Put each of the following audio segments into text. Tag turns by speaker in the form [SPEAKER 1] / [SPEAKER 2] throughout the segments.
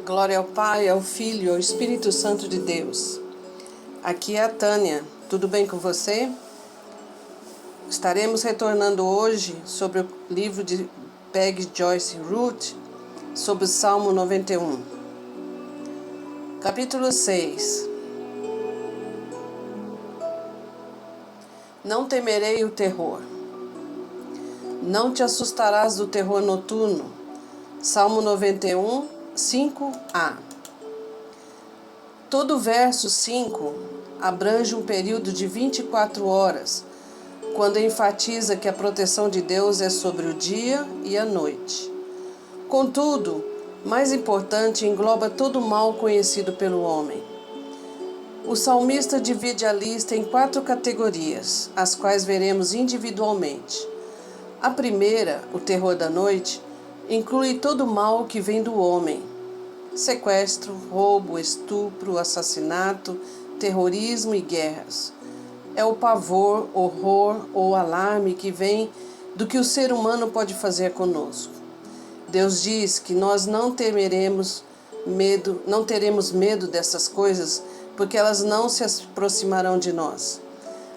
[SPEAKER 1] Glória ao Pai, ao Filho e ao Espírito Santo de Deus. Aqui é a Tânia. Tudo bem com você? Estaremos retornando hoje sobre o livro de Peggy Joyce Ruth, sobre o Salmo 91. Capítulo 6. Não temerei o terror. Não te assustarás do terror noturno. Salmo 91, 5a. Todo o verso 5 abrange um período de 24 horas, quando enfatiza que a proteção de Deus é sobre o dia e a noite. Contudo, mais importante, engloba todo o mal conhecido pelo homem. O salmista divide a lista em 4 categorias, as quais veremos individualmente. A primeira, o terror da noite, inclui todo o mal que vem do homem: sequestro, roubo, estupro, assassinato, terrorismo e guerras. É o pavor, horror ou alarme que vem do que o ser humano pode fazer conosco. Deus diz que nós não teremos medo dessas coisas, porque elas não se aproximarão de nós.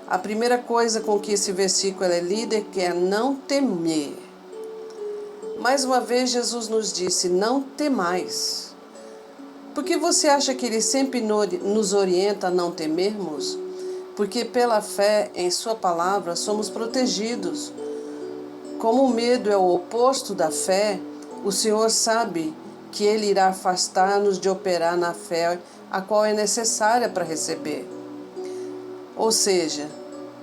[SPEAKER 1] A primeira coisa com que esse versículo é lido é não temer. Mais uma vez Jesus nos disse: não temais. Por que você acha que Ele sempre nos orienta a não temermos? Porque pela fé em Sua palavra somos protegidos. Como o medo é o oposto da fé, o Senhor sabe que Ele irá afastar-nos de operar na fé, a qual é necessária para receber. Ou seja,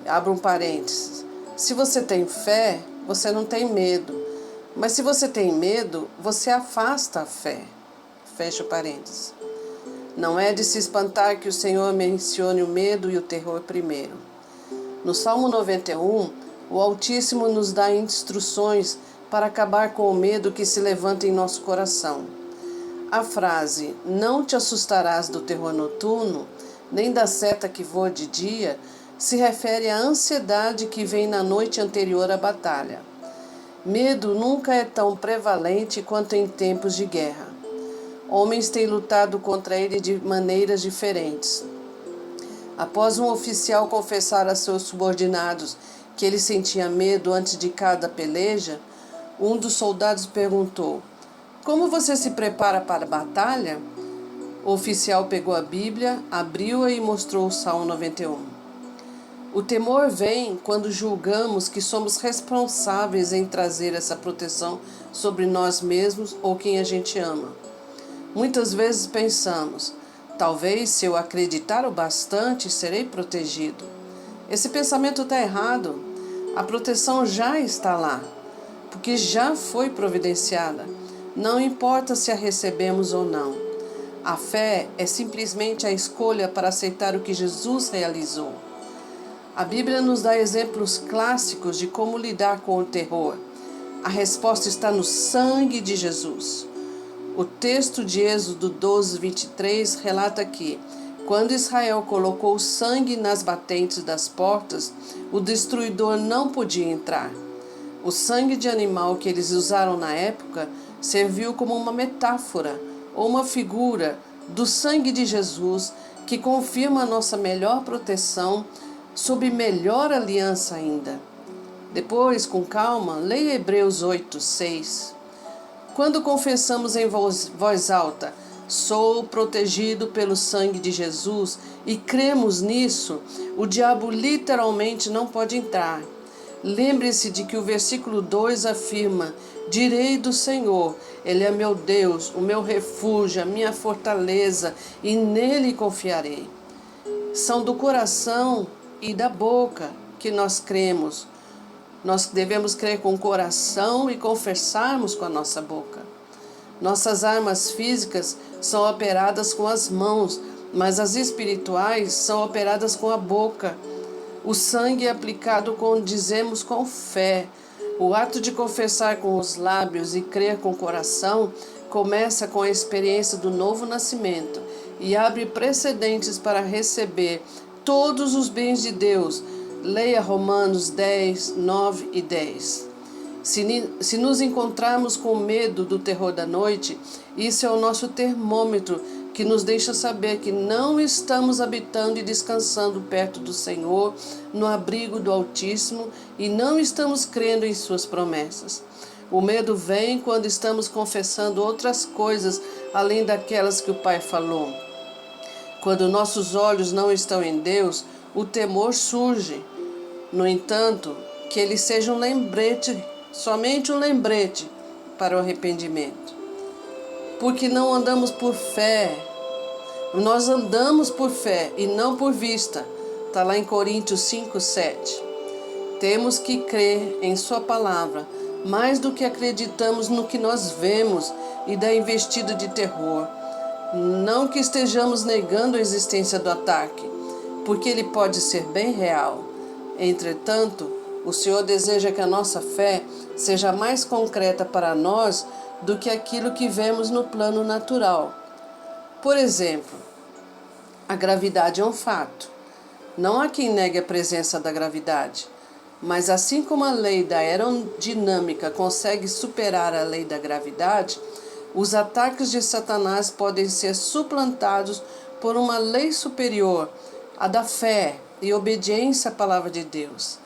[SPEAKER 1] abra um parênteses, se você tem fé, você não tem medo. Mas se você tem medo, você afasta a fé. Fecha o parênteses. Não é de se espantar que o Senhor mencione o medo e o terror primeiro. No Salmo 91, o Altíssimo nos dá instruções para acabar com o medo que se levanta em nosso coração. A frase, não te assustarás do terror noturno, nem da seta que voa de dia, se refere à ansiedade que vem na noite anterior à batalha. Medo nunca é tão prevalente quanto em tempos de guerra. Homens têm lutado contra ele de maneiras diferentes. Após um oficial confessar a seus subordinados que ele sentia medo antes de cada peleja, um dos soldados perguntou: como você se prepara para a batalha? O oficial pegou a Bíblia, abriu-a e mostrou o Salmo 91. O temor vem quando julgamos que somos responsáveis em trazer essa proteção sobre nós mesmos ou quem a gente ama. Muitas vezes pensamos: talvez se eu acreditar o bastante, serei protegido. Esse pensamento está errado. A proteção já está lá, porque já foi providenciada. Não importa se a recebemos ou não. A fé é simplesmente a escolha para aceitar o que Jesus realizou. A Bíblia nos dá exemplos clássicos de como lidar com o terror. A resposta está no sangue de Jesus. O texto de Êxodo 12, 23 relata que, quando Israel colocou sangue nas batentes das portas, o destruidor não podia entrar. O sangue de animal que eles usaram na época serviu como uma metáfora ou uma figura do sangue de Jesus, que confirma a nossa melhor proteção sob melhor aliança ainda. Depois, com calma, leia Hebreus 8, 6. Quando confessamos em voz alta: sou protegido pelo sangue de Jesus, e cremos nisso, o diabo literalmente não pode entrar. Lembre-se de que o versículo 2 afirma: direi do Senhor, Ele é meu Deus, o meu refúgio, a minha fortaleza, e nele confiarei. São do coração e da boca que nós cremos. Nós devemos crer com o coração e confessarmos com a nossa boca. Nossas armas físicas são operadas com as mãos, mas as espirituais são operadas com a boca. O sangue é aplicado quando dizemos com fé. O ato de confessar com os lábios e crer com o coração começa com a experiência do novo nascimento e abre precedentes para receber todos os bens de Deus. Leia Romanos 10, 9 e 10. Se nos encontrarmos com medo do terror da noite, isso é o nosso termômetro que nos deixa saber que não estamos habitando e descansando perto do Senhor, no abrigo do Altíssimo, e não estamos crendo em suas promessas. O medo vem quando estamos confessando outras coisas além daquelas que o Pai falou. Quando nossos olhos não estão em Deus, o temor surge. No entanto, que ele seja um lembrete, somente um lembrete para o arrependimento. Porque não andamos por fé, nós andamos por fé e não por vista. Está lá em Coríntios 5:7. Temos que crer em sua palavra, mais do que acreditamos no que nós vemos e da investida de terror. Não que estejamos negando a existência do ataque, porque ele pode ser bem real. Entretanto, o Senhor deseja que a nossa fé seja mais concreta para nós do que aquilo que vemos no plano natural. Por exemplo, a gravidade é um fato. Não há quem negue a presença da gravidade. Mas assim como a lei da aerodinâmica consegue superar a lei da gravidade, os ataques de Satanás podem ser suplantados por uma lei superior, a da fé e obediência à palavra de Deus.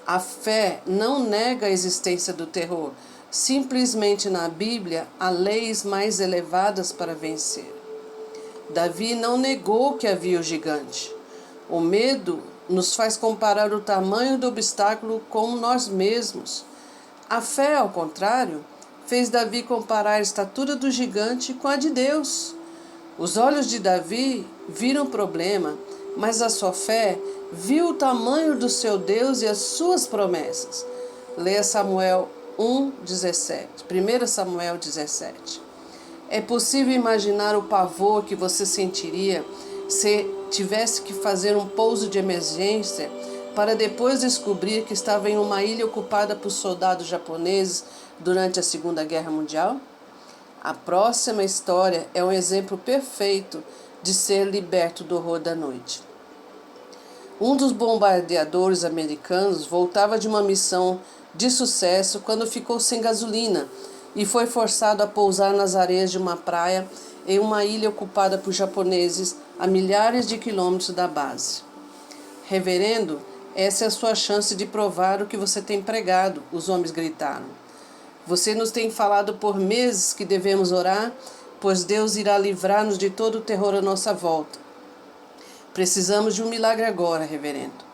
[SPEAKER 1] A fé não nega a existência do terror. Simplesmente na Bíblia há leis mais elevadas para vencer. Davi não negou que havia o gigante. O medo nos faz comparar o tamanho do obstáculo com nós mesmos. A fé, ao contrário, fez Davi comparar a estatura do gigante com a de Deus. Os olhos de Davi viram o problema, mas a sua fé viu o tamanho do seu Deus e as suas promessas. Leia Samuel 1:17. 1 Samuel 17. É possível imaginar o pavor que você sentiria se tivesse que fazer um pouso de emergência para depois descobrir que estava em uma ilha ocupada por soldados japoneses durante a Segunda Guerra Mundial? A próxima história é um exemplo perfeito de ser liberto do horror da noite. Um dos bombardeadores americanos voltava de uma missão de sucesso quando ficou sem gasolina e foi forçado a pousar nas areias de uma praia em uma ilha ocupada por japoneses a milhares de quilômetros da base. Reverendo, essa é a sua chance de provar o que você tem pregado, os homens gritaram. Você nos tem falado por meses que devemos orar, pois Deus irá livrar-nos de todo o terror à nossa volta. Precisamos de um milagre agora, reverendo.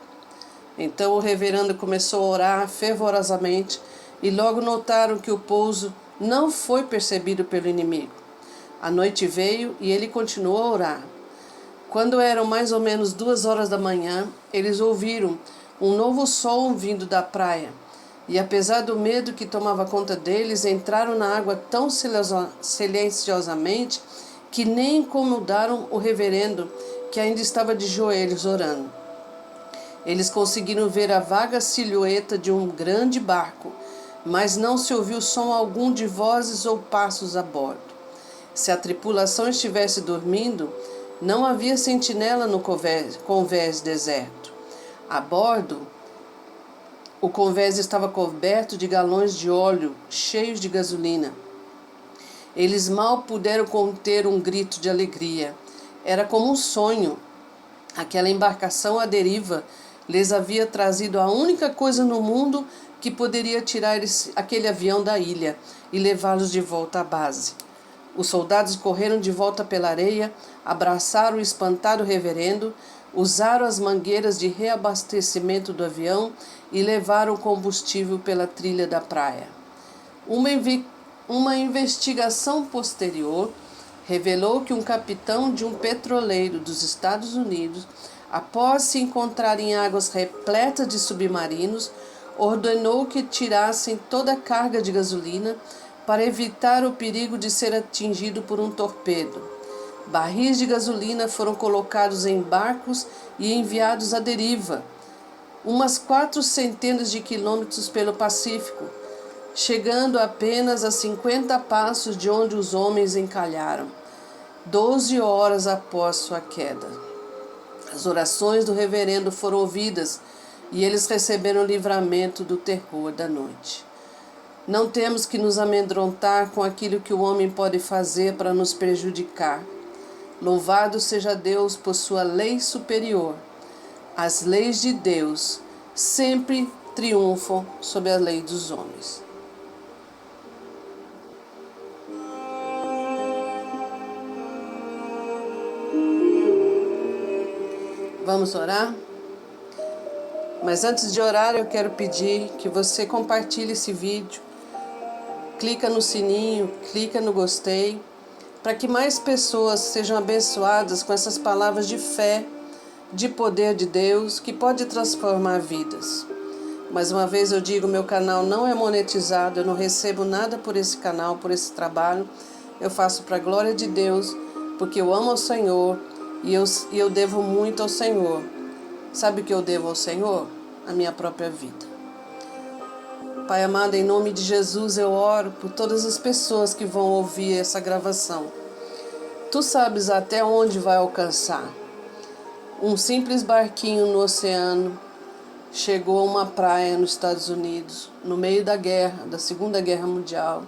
[SPEAKER 1] Então o reverendo começou a orar fervorosamente e logo notaram que o pouso não foi percebido pelo inimigo. A noite veio e ele continuou a orar. Quando eram mais ou menos 2 horas da manhã, eles ouviram um novo som vindo da praia. E apesar do medo que tomava conta deles, entraram na água tão silenciosamente que nem incomodaram o reverendo, que ainda estava de joelhos orando. Eles conseguiram ver a vaga silhueta de um grande barco, mas não se ouviu som algum de vozes ou passos a bordo. Se a tripulação estivesse dormindo, não havia sentinela no convés deserto. A bordo, o convés estava coberto de galões de óleo cheios de gasolina. Eles mal puderam conter um grito de alegria. Era como um sonho. Aquela embarcação à deriva lhes havia trazido a única coisa no mundo que poderia tirar aquele avião da ilha e levá-los de volta à base. Os soldados correram de volta pela areia, abraçaram o espantado reverendo, usaram as mangueiras de reabastecimento do avião e levaram o combustível pela trilha da praia. Uma investigação posterior revelou que um capitão de um petroleiro dos Estados Unidos, após se encontrar em águas repletas de submarinos, ordenou que tirassem toda a carga de gasolina para evitar o perigo de ser atingido por um torpedo. Barris de gasolina foram colocados em barcos e enviados à deriva, umas 400 de quilômetros pelo Pacífico, chegando apenas a 50 passos de onde os homens encalharam, 12 horas após sua queda. As orações do reverendo foram ouvidas e eles receberam o livramento do terror da noite. Não temos que nos amedrontar com aquilo que o homem pode fazer para nos prejudicar. Louvado seja Deus por sua lei superior. As leis de Deus sempre triunfam sobre a lei dos homens. Vamos orar? Mas antes de orar, eu quero pedir que você compartilhe esse vídeo. Clica no sininho, clica no gostei, para que mais pessoas sejam abençoadas com essas palavras de fé, de poder de Deus, que pode transformar vidas. Mais uma vez eu digo, meu canal não é monetizado, eu não recebo nada por esse canal, por esse trabalho. Eu faço para a glória de Deus, porque eu amo ao Senhor e eu devo muito ao Senhor. Sabe o que eu devo ao Senhor? A minha própria vida. Pai amado, em nome de Jesus eu oro por todas as pessoas que vão ouvir essa gravação. Tu sabes até onde vai alcançar. Um simples barquinho no oceano chegou a uma praia nos Estados Unidos, no meio da guerra, da Segunda Guerra Mundial.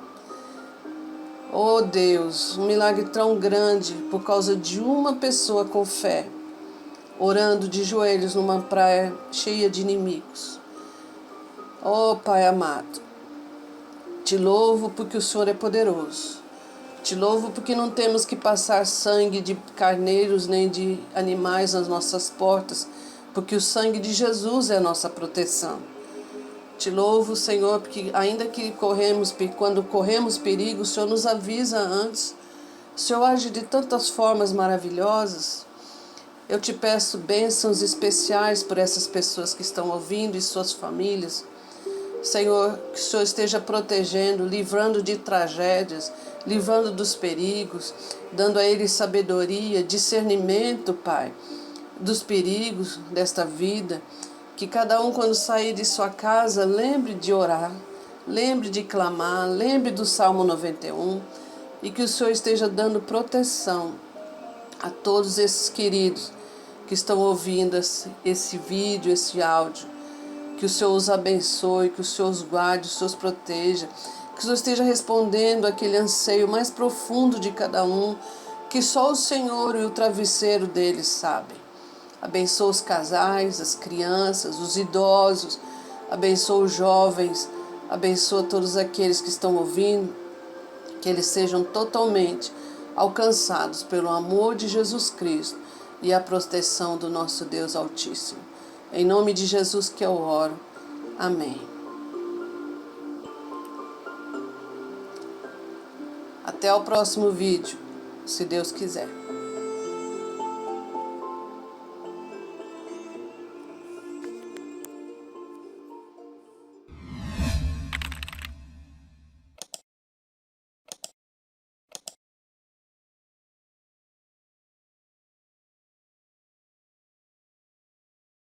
[SPEAKER 1] Oh Deus, um milagre tão grande por causa de uma pessoa com fé, orando de joelhos numa praia cheia de inimigos. Oh Pai amado, te louvo porque o Senhor é poderoso. Te louvo porque não temos que passar sangue de carneiros nem de animais nas nossas portas, porque o sangue de Jesus é a nossa proteção. Te louvo, Senhor, porque ainda que quando corremos perigo, o Senhor nos avisa antes. O Senhor age de tantas formas maravilhosas. Eu te peço bênçãos especiais por essas pessoas que estão ouvindo e suas famílias. Senhor, que o Senhor esteja protegendo, livrando de tragédias, livrando dos perigos, dando a eles sabedoria, discernimento, Pai, dos perigos desta vida. Que cada um, quando sair de sua casa, lembre de orar, lembre de clamar, lembre do Salmo 91 e que o Senhor esteja dando proteção a todos esses queridos que estão ouvindo esse vídeo, esse áudio. Que o Senhor os abençoe, que o Senhor os guarde, o Senhor os proteja, que o Senhor esteja respondendo aquele anseio mais profundo de cada um, que só o Senhor e o travesseiro deles sabem. Abençoa os casais, as crianças, os idosos, abençoa os jovens, abençoa todos aqueles que estão ouvindo, que eles sejam totalmente alcançados pelo amor de Jesus Cristo e a proteção do nosso Deus Altíssimo. Em nome de Jesus que eu oro. Amém. Até o próximo vídeo, se Deus quiser.